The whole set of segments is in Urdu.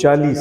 40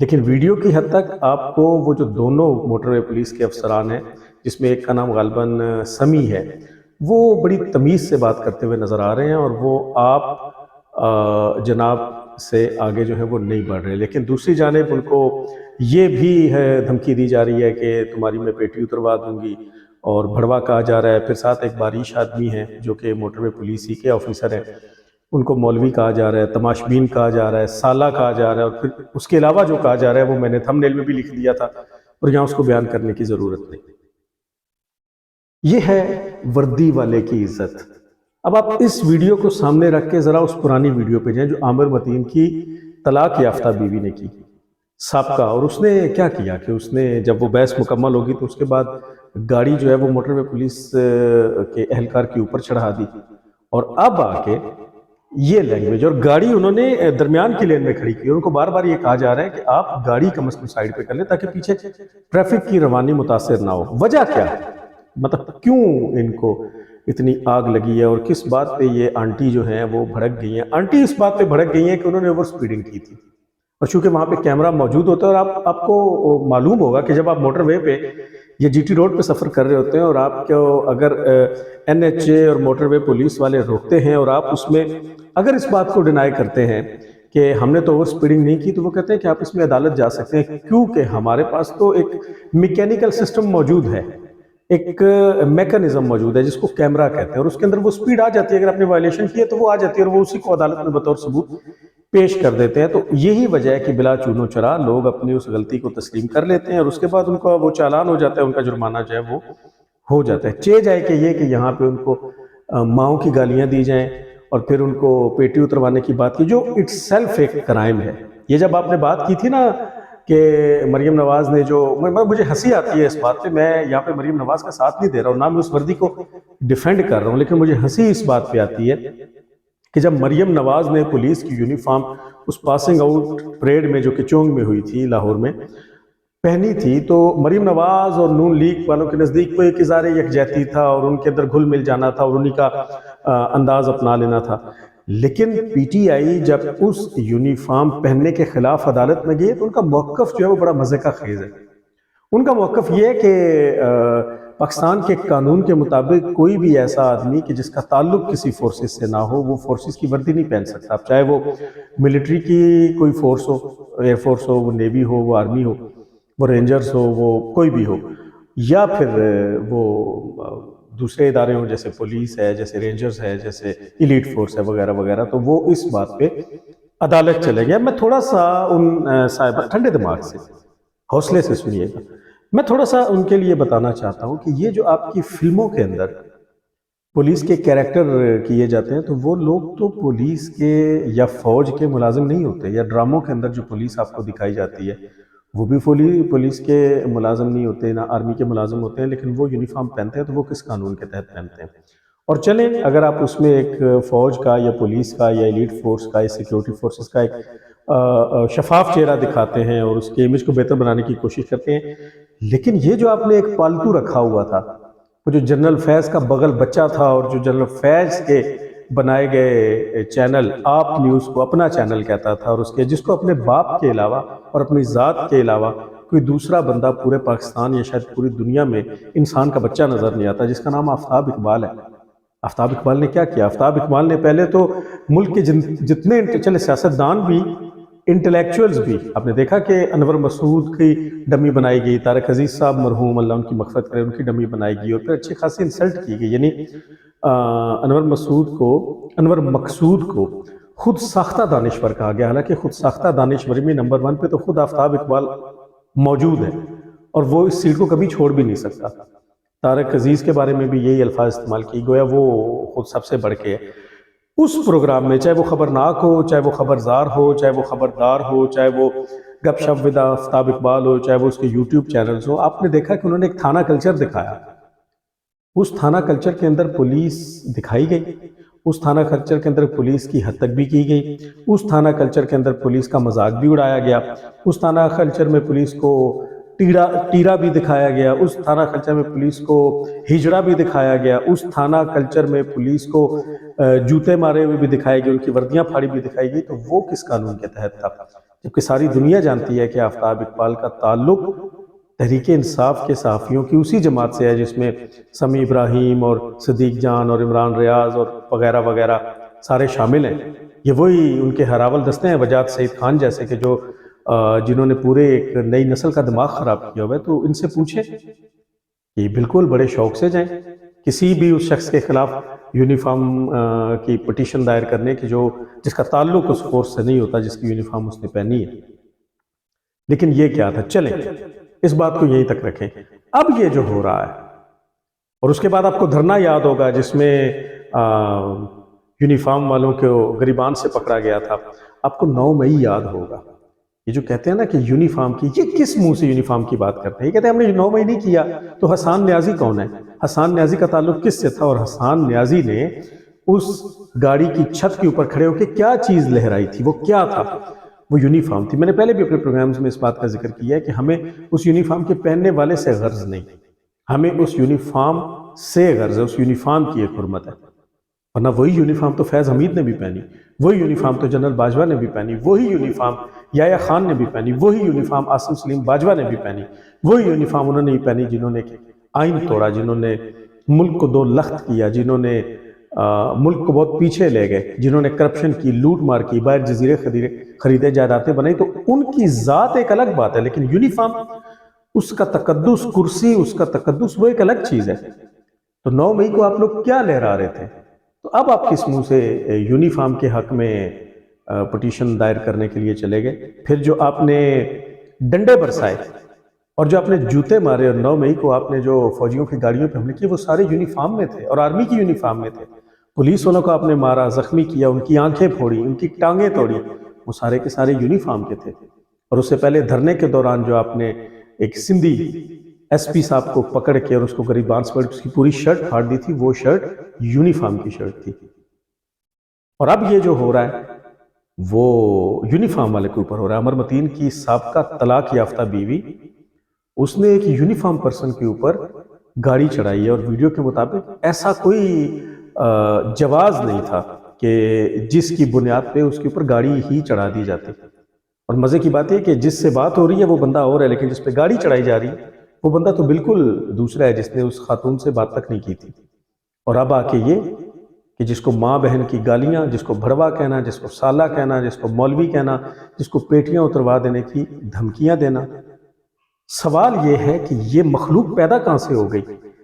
لیکن ویڈیو کی حد تک آپ کو وہ جو دونوں موٹر وے پولیس کے افسران ہیں، جس میں ایک کا نام غالباً سمی ہے، وہ بڑی تمیز سے بات کرتے ہوئے نظر آ رہے ہیں، اور وہ آپ جناب سے آگے جو ہے وہ نہیں بڑھ رہے. لیکن دوسری جانب ان کو یہ بھی ہے دھمکی دی جا رہی ہے کہ تمہاری میں پیٹی اتروا دوں گی، اور بھڑوا کہا جا رہا ہے. پھر ساتھ ایک باریش آدمی ہے جو کہ موٹر وے پولیس ہی کے آفیسر ہیں، ان کو مولوی کہا جا رہا ہے، تماشبین کہا جا رہا ہے، سالہ کہا جا رہا ہے، اور پھر اس کے علاوہ جو کہا جا رہا ہے وہ میں نے تھمب نیل میں بھی لکھ دیا تھا اور یہاں اس کو بیان کرنے کی ضرورت نہیں. یہ ہے وردی والے کی عزت. اب آپ اس ویڈیو کو سامنے رکھ کے ذرا اس پرانی ویڈیو پہ جائیں جو عامر متین کی طلاق یافتہ بیوی نے کی، سابقہ. اور اس نے کیا کیا کہ اس نے جب وہ بحث مکمل ہوگی تو اس کے بعد گاڑی جو ہے وہ موٹر وے پولیس کے اہلکار کے اوپر چڑھا دی، اور اب آ کے یہ لینگویج، اور گاڑی انہوں نے درمیان کی لین میں کھڑی کی، اور ان کو بار بار یہ کہا جا رہا ہے کہ آپ گاڑی کم از کم سائیڈ پہ کر لیں تاکہ پیچھے ٹریفک کی روانی متاثر نہ ہو. وجہ کیا ہے؟ مطلب کیوں ان کو اتنی آگ لگی ہے، اور کس بات پہ یہ آنٹی جو ہیں وہ بھڑک گئی ہیں؟ آنٹی اس بات پہ بھڑک گئی ہیں کہ انہوں نے اوور سپیڈنگ کی تھی، اور چونکہ وہاں پہ کیمرہ موجود ہوتا ہے، اور آپ کو معلوم ہوگا کہ جب آپ موٹر وے پہ یا جی ٹی روڈ پہ سفر کر رہے ہوتے ہیں اور آپ کو اگر این ایچ اے اور موٹر وے پولیس والے روکتے ہیں اور آپ اس میں اگر اس بات کو ڈینائی کرتے ہیں کہ ہم نے تو اوور سپیڈنگ نہیں کی، تو وہ کہتے ہیں کہ آپ اس میں عدالت جا سکتے ہیں، کیونکہ ہمارے پاس تو ایک میکینیکل سسٹم موجود ہے، ایک میکانزم موجود ہے جس کو کیمرہ کہتے ہیں، اور اس کے اندر وہ سپیڈ آ جاتی ہے. اگر آپ نے وائلیشن کی ہے تو وہ آ جاتی ہے، اور وہ اسی کو عدالت میں بطور ثبوت پیش کر دیتے ہیں. تو یہی وجہ ہے کہ بلا چون و چرا لوگ اپنی اس غلطی کو تسلیم کر لیتے ہیں، اور اس کے بعد ان کا وہ چالان ہو جاتا ہے، ان کا جرمانہ جو ہے وہ ہو جاتا ہے. چے جائے کہ یہ کہ یہاں پہ ان کو ماؤں کی گالیاں دی جائیں اور پھر ان کو پیٹی اتروانے کی بات کی، جو اٹ سیلف ایک کرائم ہے. یہ جب آپ نے بات کی تھی نا کہ مریم نواز نے جو، مجھے ہنسی آتی ہے اس بات پہ، میں یہاں پہ مریم نواز کا ساتھ نہیں دے رہا ہوں، نہ میں اس وردی کو ڈیفینڈ کر رہا ہوں، لیکن مجھے ہنسی اس بات پہ آتی ہے کہ جب مریم نواز نے پولیس کی یونیفارم اس پاسنگ آؤٹ پریڈ میں جو کہ چونگ میں ہوئی تھی لاہور میں پہنی تھی، تو مریم نواز اور نون لیگ والوں کے نزدیک وہ ایک اظہار یکجہتی تھا اور ان کے اندر گھل مل جانا تھا اور انہی کا انداز اپنا لینا تھا. لیکن پی ٹی آئی جب اس یونیفارم پہننے کے خلاف عدالت میں گئی تو ان کا موقف جو ہے وہ بڑا مزے کا خیز ہے. ان کا موقف یہ ہے کہ پاکستان کے قانون کے مطابق کوئی بھی ایسا آدمی کہ جس کا تعلق کسی فورسز سے نہ ہو وہ فورسز کی وردی نہیں پہن سکتا. اب چاہے وہ ملٹری کی کوئی فورس ہو، ایئر فورس ہو، وہ نیوی ہو، وہ آرمی ہو، وہ رینجرز ہو، وہ کوئی بھی ہو، یا پھر وہ دوسرے ادارے ہوں جیسے پولیس ہے، جیسے رینجرز ہے، جیسے ایلیٹ فورس ہے وغیرہ وغیرہ. تو وہ اس بات پہ عدالت چلے گیا. میں تھوڑا سا ان صاحب ٹھنڈے دماغ سے، حوصلے سے سنیے گا، میں تھوڑا سا ان کے لیے بتانا چاہتا ہوں کہ یہ جو آپ کی فلموں کے اندر پولیس کے کیریکٹر کیے جاتے ہیں، تو وہ لوگ تو پولیس کے یا فوج کے ملازم نہیں ہوتے، یا ڈراموں کے اندر جو پولیس آپ کو دکھائی جاتی ہے وہ بھی پولیس کے ملازم نہیں ہوتے، نہ آرمی کے ملازم ہوتے ہیں، لیکن وہ یونیفارم پہنتے ہیں تو وہ کس قانون کے تحت پہنتے ہیں؟ اور چلیں اگر آپ اس میں ایک فوج کا یا پولیس کا یا ایلیٹ فورس کا یا سیکیورٹی فورسز کا ایک شفاف چہرہ دکھاتے ہیں اور اس کے امیج کو بہتر بنانے کی کوشش کرتے ہیں، لیکن یہ جو آپ نے ایک پالتو رکھا ہوا تھا، وہ جو جنرل فیض کا بغل بچہ تھا، اور جو جنرل فیض کے بنائے گئے چینل آپ نیوز کو اپنا چینل کہتا تھا، اور اس کے جس کو اپنے باپ کے علاوہ اور اپنی ذات کے علاوہ کوئی دوسرا بندہ پورے پاکستان یا شاید پوری دنیا میں انسان کا بچہ نظر نہیں آتا، جس کا نام آفتاب اقبال ہے. آفتاب اقبال نے کیا کیا؟ آفتاب اقبال نے پہلے تو ملک کے جتنے چلے سیاستدان بھی، انٹلیکچوئلز بھی، آپ نے دیکھا کہ انور مسعود کی ڈمی بنائی گئی، طارق عزیز صاحب مرحوم اللہ ان کی مغفرت کرے، ان کی ڈمی بنائی گئی، اور پھر اچھی خاصی انسلٹ کی گئی. یعنی انور مقصود کو خود ساختہ دانشور کہا گیا، حالانکہ خود ساختہ دانشوری میں نمبر 1 پہ تو خود آفتاب اقبال موجود ہے، اور وہ اس سیٹ کو کبھی چھوڑ بھی نہیں سکتا. طارق عزیز کے بارے میں بھی یہی الفاظ استعمال کی، گویا وہ خود سب سے بڑھ کے اس پروگرام میں، چاہے وہ خبرناک ہو، چاہے وہ خبرزار ہو، چاہے وہ خبردار ہو، چاہے وہ گپ شپ ود آفتاب اقبال ہو، چاہے وہ اس کے یوٹیوب چینلز ہو، آپ نے دیکھا کہ انہوں نے ایک تھانہ کلچر دکھایا. اس تھانہ کلچر کے اندر پولیس دکھائی گئی، اس تھانہ کلچر کے اندر پولیس کی حد تک بھی کی گئی، اس تھانہ کلچر کے اندر پولیس کا مذاق بھی اڑایا گیا، اس تھانہ کلچر میں پولیس کو ٹیرا بھی دکھایا گیا، اس تھانہ کلچر میں پولیس کو ہجڑا بھی دکھایا گیا، اس تھانہ کلچر میں پولیس کو جوتے مارے ہوئے بھی دکھائے گئے، ان کی وردیاں پھاڑی بھی دکھائی گئی. تو وہ کس قانون کے تحت تھا؟ جبکہ ساری دنیا جانتی ہے کہ آفتاب اقبال کا تعلق تحریک انصاف کے صحافیوں کی اسی جماعت سے ہے جس میں سمیع ابراہیم اور صدیق جان اور عمران ریاض اور وغیرہ وغیرہ سارے شامل ہیں. یہ وہی ان کے ہراول دستے ہیں وجاد سعید خان جیسے کہ جو جنہوں نے پورے ایک نئی نسل کا دماغ خراب کیا ہوا ہے. تو ان سے پوچھیں کہ بالکل بڑے شوق سے جائیں کسی بھی اس شخص کے خلاف یونیفارم کی پٹیشن دائر کرنے کی جس کا تعلق اس فورس سے نہیں ہوتا جس کی یونیفارم اس نے پہنی ہے. لیکن یہ کیا تھا؟ چلیں اس بات کو یہیں تک رکھیں. اب یہ جو ہو رہا ہے اور اس کے بعد آپ کو دھرنا یاد ہوگا جس میں یونیفارم والوں کو گریبان سے پکڑا گیا تھا. آپ کو 9 مئی یاد ہوگا. یہ جو کہتے ہیں نا کہ یونیفارم کی، یہ کس منہ سے یونیفارم کی بات کرتے ہیں؟ یہ کہتے ہیں ہم نے 9 مئی نہیں کیا. تو حسان نیازی کون ہے؟ حسان نیازی کا تعلق کس سے تھا؟ اور حسان نیازی نے اس گاڑی کی چھت کے اوپر کھڑے ہو کے کیا چیز لہرائی تھی؟ وہ کیا تھا؟ وہ یونیفارم تھی. میں نے پہلے بھی اپنے پروگرامز میں اس بات کا ذکر کیا ہے کہ ہمیں اس یونیفارم کے پہننے والے سے غرض نہیں، ہمیں اس یونیفارم سے غرض ہے، اس یونیفارم کی ایک حرمت ہے. ورنہ وہی یونیفارم تو فیض حمید نے بھی پہنی، وہی یونیفارم تو جنرل باجوہ نے بھی پہنی، وہی یونیفارم یحییٰ خان نے بھی پہنی، وہی یونیفارم عاصم سلیم باجوہ نے بھی پہنی، وہی یونیفارم انہوں نے ہی پہنی جنہوں نے آئین توڑا، جنہوں نے ملک کو 2 لخت کیا، جنہوں نے ملک کو بہت پیچھے لے گئے، جنہوں نے کرپشن کی، لوٹ مار کی، باہر جزیرے خریدے، جائیدادیں بنائی. تو ان کی ذات ایک الگ بات ہے، لیکن یونیفارم، اس کا تقدس، کرسی، اس کا تقدس، وہ ایک الگ چیز ہے. تو 9 مئی کو آپ لوگ کیا لہرا رہے تھے؟ تو اب آپ کس منہ سے یونیفارم کے حق میں پٹیشن دائر کرنے کے لیے چلے گئے؟ پھر جو آپ نے ڈنڈے برسائے اور جو آپ نے جوتے مارے اور 9 مئی کو آپ نے جو فوجیوں کی گاڑیوں پہ حملے کیے وہ سارے یونیفارم میں تھے اور آرمی کی یونیفارم میں تھے. پولیس والوں کو آپ نے مارا، زخمی کیا، ان کی آنکھیں پھوڑی، ان کی ٹانگیں توڑی، وہ سارے کے سارے یونیفارم کے تھے. اور اس سے پہلے دھرنے کے دوران جو آپ نے ایک سندھی ایس پی صاحب کو پکڑ کے اور اس کو گریبان سے اس کی پوری شرٹ پھاڑ دی تھی، وہ شرٹ یونیفارم کی شرٹ تھی. اور اب یہ جو ہو رہا ہے وہ یونیفارم والے کے اوپر ہو رہا ہے. عمر متین کی سابقہ طلاق یافتہ بیوی، اس نے ایک یونیفارم پرسن کے اوپر گاڑی چڑھائی ہے اور ویڈیو کے مطابق ایسا کوئی جواز نہیں تھا کہ جس کی بنیاد پہ اس کے اوپر گاڑی ہی چڑھا دی جاتی. اور مزے کی بات ہے کہ جس سے بات ہو رہی ہے وہ بندہ اور ہے، لیکن جس پہ گاڑی چڑھائی جا رہی ہے وہ بندہ تو بالکل دوسرا ہے جس نے اس خاتون سے بات تک نہیں کی تھی. اور اب آ کے یہ کہ جس کو ماں بہن کی گالیاں، جس کو بھڑوا کہنا، جس کو سالہ کہنا، جس کو مولوی کہنا، جس کو پیٹیاں اتروا دینے کی دھمکیاں دینا. سوال یہ ہے کہ یہ مخلوق پیدا کہاں سے ہو گئی؟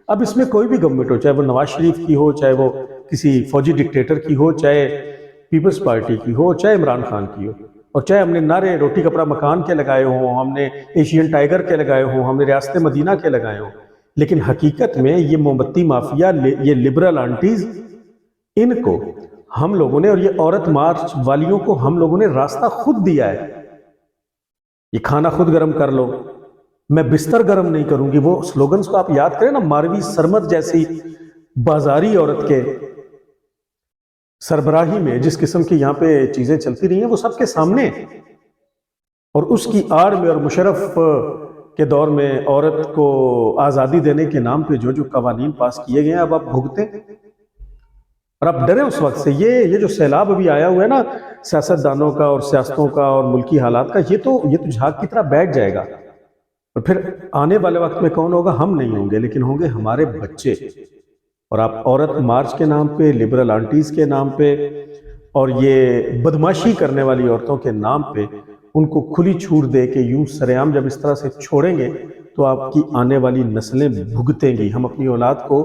اب اس میں کوئی بھی گورنمنٹ ہو، چاہے وہ نواز شریف کی ہو، چاہے وہ کسی فوجی ڈکٹیٹر کی ہو، چاہے پیپلز پارٹی کی ہو، چاہے عمران خان کی ہو، اور چاہے ہم نے نعرے روٹی کپڑا مکان کے لگائے ہوں، ہم نے ایشین ٹائیگر کے لگائے ہوں، ہم نے ریاست مدینہ کے لگائے ہوں، لیکن حقیقت میں یہ موم بتی مافیا، یہ لبرل آنٹیز، ان کو ہم لوگوں نے، اور یہ عورت مارچ والیوں کو ہم لوگوں نے راستہ خود دیا ہے. یہ کھانا خود گرم کر لو، میں بستر گرم نہیں کروں گی، وہ سلوگنز کو آپ یاد کریں نا. ماروی سرمد جیسی بازاری عورت کے سربراہی میں جس قسم کی یہاں پہ چیزیں چلتی رہی ہیں وہ سب کے سامنے، اور اس کی آڑ میں اور مشرف کے دور میں عورت کو آزادی دینے کے نام پہ جو قوانین پاس کیے گئے ہیں اب آپ بھگتیں اور آپ ڈریں اس وقت سے. یہ جو سیلاب ابھی آیا ہوا ہے نا سیاست دانوں کا اور سیاستوں کا اور ملکی حالات کا، یہ تو جھاگ کی طرح بیٹھ جائے گا. اور پھر آنے والے وقت میں کون ہوگا؟ ہم نہیں ہوں گے، لیکن ہوں گے ہمارے بچے. اور آپ عورت مارچ کے نام پہ، لبرل آنٹیز کے نام پہ اور یہ بدماشی کرنے والی عورتوں کے نام پہ ان کو کھلی چھوٹ دے کے یوں سرعام جب اس طرح سے چھوڑیں گے تو آپ کی آنے والی نسلیں بھگتیں گی. ہم اپنی اولاد کو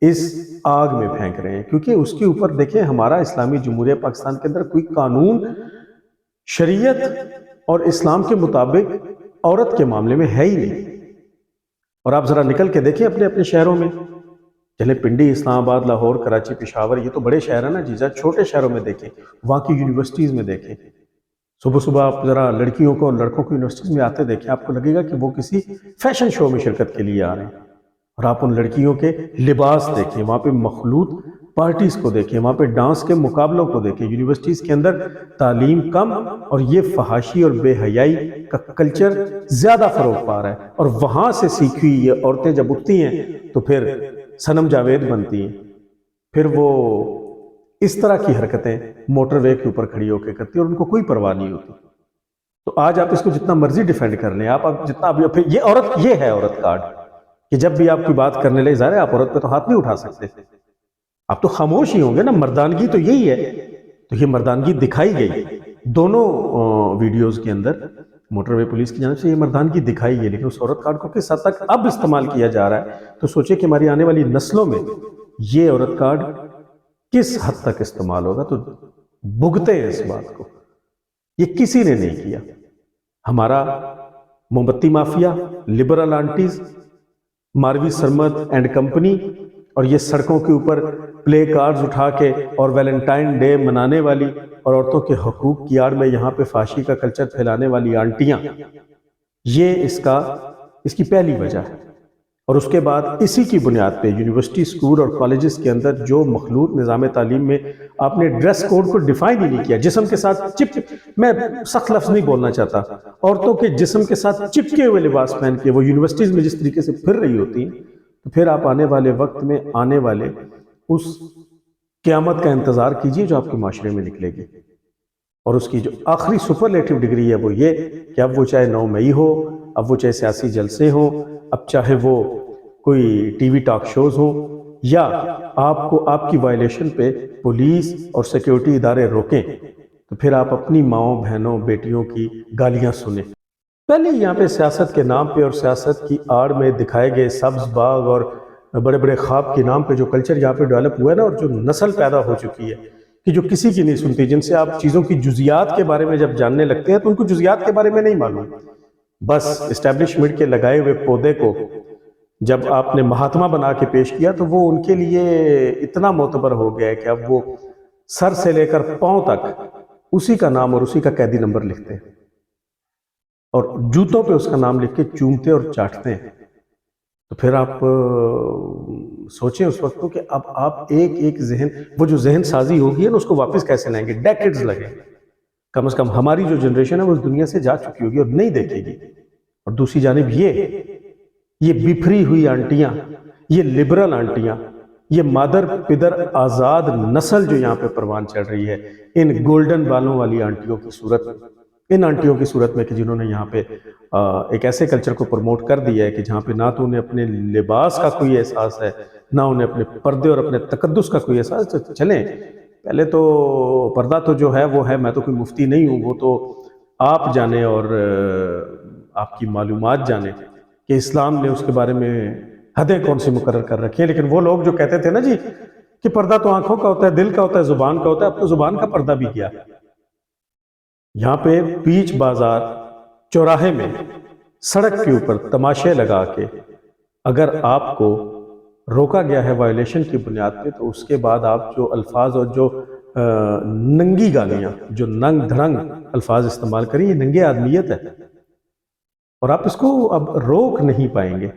اس آگ میں پھینک رہے ہیں کیونکہ اس کے اوپر دیکھیں ہمارا اسلامی جمہوریہ پاکستان کے اندر کوئی قانون شریعت اور اسلام کے مطابق عورت کے معاملے میں ہے ہی نہیں. اور آپ ذرا نکل کے دیکھیں اپنے اپنے شہروں میں، چلے پنڈی، اسلام آباد، لاہور، کراچی، پشاور، یہ تو بڑے شہر ہیں نا جیزا. چھوٹے شہروں میں دیکھیں، وہاں کی یونیورسٹیز میں دیکھیں، صبح صبح آپ ذرا لڑکیوں کو اور لڑکوں کو یونیورسٹیز میں آتے دیکھیں، آپ کو لگے گا کہ وہ کسی فیشن شو میں شرکت کے لیے آ رہے ہیں. اور آپ ان لڑکیوں کے لباس دیکھیں، وہاں پہ مخلوط پارٹیز کو دیکھیں، وہاں پہ ڈانس کے مقابلوں کو دیکھیں. یونیورسٹیز کے اندر تعلیم کم اور یہ فحاشی اور بے حیائی کا کلچر زیادہ فروغ پا رہا ہے. اور وہاں سے سیکھی یہ عورتیں جب اٹھتی ہیں تو پھر صنم جاوید بنتی ہیں، پھر وہ اس طرح کی حرکتیں موٹر وے کے اوپر کھڑی ہو کے کرتی ہیں اور ان کو کوئی پرواہ نہیں ہوتی. تو آج آپ اس کو جتنا مرضی ڈیفینڈ کر لیں، آپ جتنا ابھی یہ ہے عورت کارڈ کہ جب بھی آپ کی بات کرنے لگے، ظاہر ہے آپ عورت پہ تو ہاتھ نہیں اٹھا سکتے، آپ تو خاموش ہی ہوں گے نا. مردانگی تو یہی ہے. تو یہ مردانگی دکھائی گئی دونوں ویڈیوز کے اندر، موٹر وے پولیس کی جانب سے یہ مردانگی دکھائی گئی، لیکن اس عورت کارڈ کو کس حد تک اب استعمال کیا جا رہا ہے. تو سوچیں کہ ہماری آنے والی نسلوں میں یہ عورت کارڈ کس حد تک استعمال ہوگا. تو بھگتے ہیں اس بات کو، یہ کسی نے نہیں کیا. ہمارا موم بتی mafia, liberal aunties, Marvi Sarmad and company, اور یہ سڑکوں کے اوپر پلے کارڈز اٹھا کے اور ویلنٹائن ڈے منانے والی اور عورتوں کے حقوق کی آڑ میں یہاں پہ فحاشی کا کلچر پھیلانے والی آنٹیاں، یہ اس کی پہلی وجہ ہے. اور اس کے بعد اسی کی بنیاد پہ یونیورسٹی، اسکول اور کالجز کے اندر جو مخلوط نظام تعلیم میں آپ نے ڈریس کوڈ کو ڈیفائن ہی نہیں کیا، جسم کے ساتھ میں سخت لفظ نہیں بولنا چاہتا، عورتوں کے جسم کے ساتھ چپکے ہوئے لباس پہن کے وہ یونیورسٹیز میں جس طریقے سے پھر رہی ہوتی ہیں، تو پھر آپ آنے والے وقت میں آنے والے اس قیامت کا انتظار کیجئے جو آپ کے معاشرے میں نکلے گی. اور اس کی جو آخری سپرلیٹو ڈگری ہے وہ یہ کہ اب وہ چاہے 9 مئی ہو، اب وہ چاہے سیاسی جلسے ہوں، اب چاہے وہ کوئی ٹی وی ٹاک شوز ہوں، یا آپ کو آپ کی وائلیشن پہ پولیس اور سیکیورٹی ادارے روکیں، تو پھر آپ اپنی ماؤں، بہنوں، بیٹیوں کی گالیاں سنیں. پہلے یہاں پہ سیاست کے نام پہ اور سیاست کی آڑ میں دکھائے گئے سبز باغ اور بڑے بڑے خواب کے نام پہ جو کلچر یہاں پہ ڈیولپ ہوا ہے نا، اور جو نسل پیدا ہو چکی ہے کہ جو کسی کی نہیں سنتی، جن سے آپ چیزوں کی جزیات کے بارے میں جب جاننے لگتے ہیں تو ان کو جزیات کے بارے میں نہیں معلوم. بس اسٹیبلشمنٹ کے لگائے ہوئے پودے کو جب آپ نے مہاتما بنا کے پیش کیا تو وہ ان کے لیے اتنا معتبر ہو گیا ہے کہ اب وہ سر سے لے کر پاؤں تک اسی کا نام اور اسی کا قیدی نمبر لکھتے ہیں، اور جوتوں پہ اس کا نام لکھ کے چومتے اور چاٹتے ہیں. تو پھر آپ سوچیں اس وقت کو کہ اب آپ ایک ذہن، وہ جو ذہن سازی ہوگی ہے نا، اس کو واپس کیسے لائیں گے. ڈیکیڈز لگیں، کم از کم ہماری جو جنریشن ہے وہ اس دنیا سے جا چکی ہوگی اور نہیں دیکھے گی. اور دوسری جانب یہ بپھری ہوئی آنٹیاں، یہ لبرل آنٹیاں، یہ مادر پدر آزاد نسل جو یہاں پہ پروان چڑھ رہی ہے، ان گولڈن بالوں والی آنٹیوں کی صورت، ان آنٹیوں کی صورت میں کہ جنہوں نے یہاں پہ ایک ایسے کلچر کو پروموٹ کر دیا ہے کہ جہاں پہ نہ تو انہیں اپنے لباس کا کوئی احساس ہے، نہ انہیں اپنے پردے اور اپنے تقدس کا کوئی احساس ہے. چلیں پہلے تو پردہ تو جو ہے وہ ہے، میں تو کوئی مفتی نہیں ہوں، وہ تو آپ جانیں اور آپ کی معلومات جانیں کہ اسلام نے اس کے بارے میں حدیں کون سی مقرر کر رکھی ہیں. لیکن وہ لوگ جو کہتے تھے نا جی کہ پردہ تو آنکھوں کا ہوتا ہے، دل کا ہوتا ہے، زبان کا ہوتا ہے، اب تو زبان کا پردہ بھی کیا. یہاں پہ بیچ بازار چوراہے میں سڑک کے اوپر تماشے لگا کے اگر آپ کو روکا گیا ہے وائلیشن کی بنیاد پہ، تو اس کے بعد آپ جو الفاظ اور جو ننگی گالیاں، جو ننگ دھڑنگ الفاظ استعمال کریں، یہ ننگے آدمیت ہے. اور آپ اس کو اب روک نہیں پائیں گے.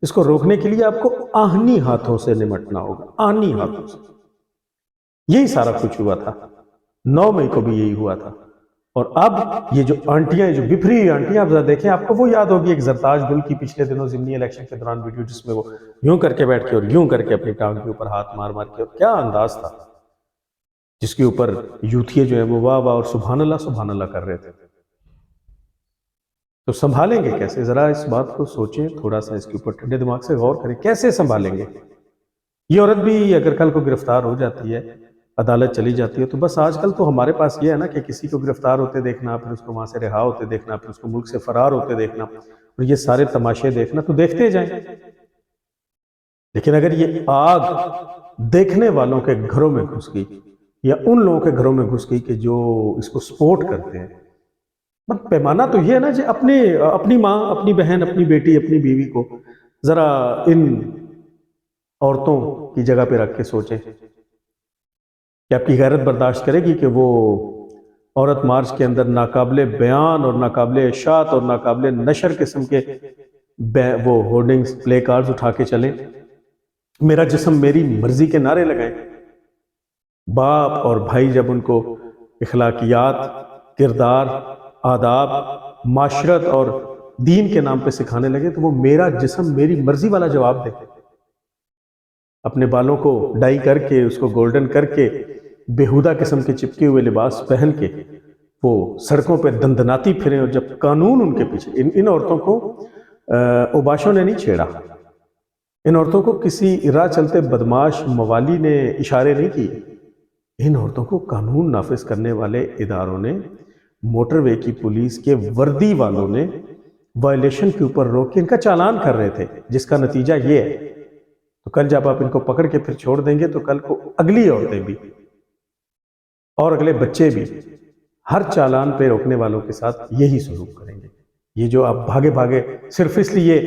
اس کو روکنے کے لیے آپ کو آہنی ہاتھوں سے نمٹنا ہوگا، آہنی ہاتھوں سے. یہی سارا کچھ ہوا تھا، 9 مئی کو بھی یہی ہوا تھا. اور اب یہ جو آنٹیاں، جو بپھری ہوئی آنٹیاں، آپ ذرا دیکھیں، آپ کو وہ یاد ہوگی ایک زرتاج گل کی پچھلے دنوں ضمنی الیکشن کے دوران ویڈیو، جس میں وہ یوں کر کے بیٹھ کے اور یوں کر کے اپنی ٹانگ کے اوپر ہاتھ مار مار کے، اور کیا انداز تھا، جس کے اوپر یوتھیے جو ہیں وہ واہ واہ اور سبحان اللہ کر رہے تھے. تو سنبھالیں گے کیسے؟ ذرا اس بات کو سوچیں، تھوڑا سا اس کے اوپر ٹھنڈے دماغ سے غور کریں، کیسے سنبھالیں گے؟ یہ عورت بھی اگر کل کو گرفتار ہو جاتی ہے، عدالت چلی جاتی ہے، تو بس آج کل تو ہمارے پاس یہ ہے نا کہ کسی کو گرفتار ہوتے دیکھنا، پھر اس کو وہاں سے رہا ہوتے دیکھنا، پھر اس کو ملک سے فرار ہوتے دیکھنا، اور یہ سارے تماشے دیکھنا، تو دیکھتے جائیں. لیکن اگر یہ آگ دیکھنے والوں کے گھروں میں گھس گئی، یا ان لوگوں کے گھروں میں گھس گئی کہ جو اس کو سپورٹ کرتے ہیں، پیمانہ تو یہ ہے نا جی، اپنی ماں، اپنی بہن، اپنی بیٹی، اپنی بیوی کو ذرا ان عورتوں کی جگہ پہ رکھ کے سوچیں کہ آپ کی غیرت برداشت کرے گی کہ وہ عورت مارچ کے اندر ناقابل بیان اور ناقابل اشاعت اور ناقابل نشر قسم کے وہ ہورڈنگز، پلے کارڈز اٹھا کے چلیں، میرا جسم میری مرضی کے نعرے لگائیں. باپ اور بھائی جب ان کو اخلاقیات، کردار، آداب، معاشرت اور دین کے نام پہ سکھانے لگے، تو وہ میرا جسم میری مرضی والا جواب دے. اپنے بالوں کو ڈائی کر کے، اس کو گولڈن کر کے، بیہودہ قسم کے چپکے ہوئے لباس پہن کے وہ سڑکوں پہ دندناتی پھریں اور جب قانون ان کے پیچھے ان عورتوں کو اوباشوں نے نہیں چھیڑا، ان عورتوں کو کسی راہ چلتے بدماش موالی نے اشارے نہیں کیے، ان عورتوں کو قانون نافذ کرنے والے اداروں نے، موٹر وے کی پولیس کے وردی والوں نے وائلیشن کے اوپر روک کے ان کا چالان کر رہے تھے، جس کا نتیجہ یہ ہے۔ تو کل جب آپ ان کو پکڑ کے پھر چھوڑ دیں گے تو کل کو اگلی عورتیں بھی اور اگلے بچے بھی ہر چالان پہ روکنے والوں کے ساتھ یہی سلوک کریں گے۔ یہ جو آپ بھاگے بھاگے صرف اس لیے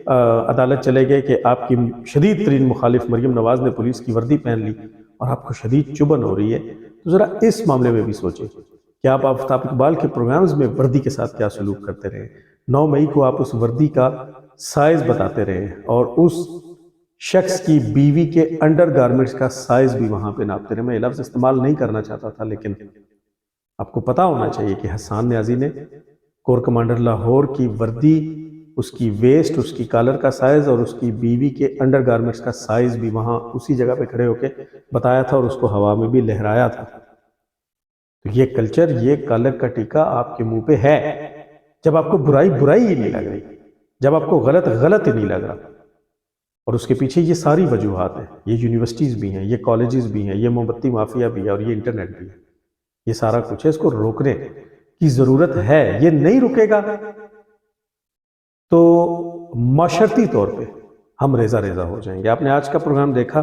عدالت چلے گئے کہ آپ کی شدید ترین مخالف مریم نواز نے پولیس کی وردی پہن لی اور آپ کو شدید چبھن ہو رہی ہے، تو ذرا اس معاملے میں بھی سوچیں کہ آپ آفتاب اقبال کے پروگرامز میں وردی کے ساتھ کیا سلوک کرتے رہے۔ 9 مئی کو آپ اس وردی کا سائز بتاتے رہے اور اس شخص کی بیوی کے انڈر گارمنٹس کا سائز بھی وہاں پہ ناپتے رہے۔ میں یہ لفظ استعمال نہیں کرنا چاہتا تھا، لیکن آپ کو پتا ہونا چاہیے کہ حسان نیازی نے کور کمانڈر لاہور کی وردی، اس کی ویسٹ، اس کی کالر کا سائز اور اس کی بیوی کے انڈر گارمنٹس کا سائز بھی وہاں اسی جگہ پہ کھڑے ہو کے بتایا تھا اور اس کو ہوا میں بھی لہرایا تھا۔ تو یہ کلچر، یہ کالر کا ٹیکا آپ کے منہ پہ ہے جب آپ کو برائی برائی ہی نہیں لگ رہی، جب آپ کو غلط غلط ہی نہیں لگ رہا۔ اور اس کے پیچھے یہ ساری وجوہات ہیں، یہ یونیورسٹیز بھی ہیں، یہ کالجز بھی ہیں، یہ موم بتی مافیا بھی ہے اور یہ انٹرنیٹ بھی ہے۔ یہ سارا کچھ ہے، اس کو روکنے کی ضرورت ہے۔ یہ نہیں رکے گا تو معاشرتی طور پہ ہم ریزہ ریزہ ہو جائیں گے۔ آپ نے آج کا پروگرام دیکھا،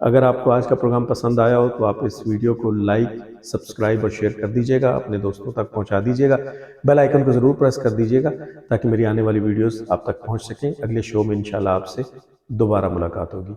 اگر آپ کو آج کا پروگرام پسند آیا ہو تو آپ اس ویڈیو کو لائک، سبسکرائب اور شیئر کر دیجئے گا، اپنے دوستوں تک پہنچا دیجئے گا، بیل آئیکن کو ضرور پریس کر دیجئے گا تاکہ میری آنے والی ویڈیوز آپ تک پہنچ سکیں۔ اگلے شو میں انشاءاللہ آپ سے دوبارہ ملاقات ہوگی۔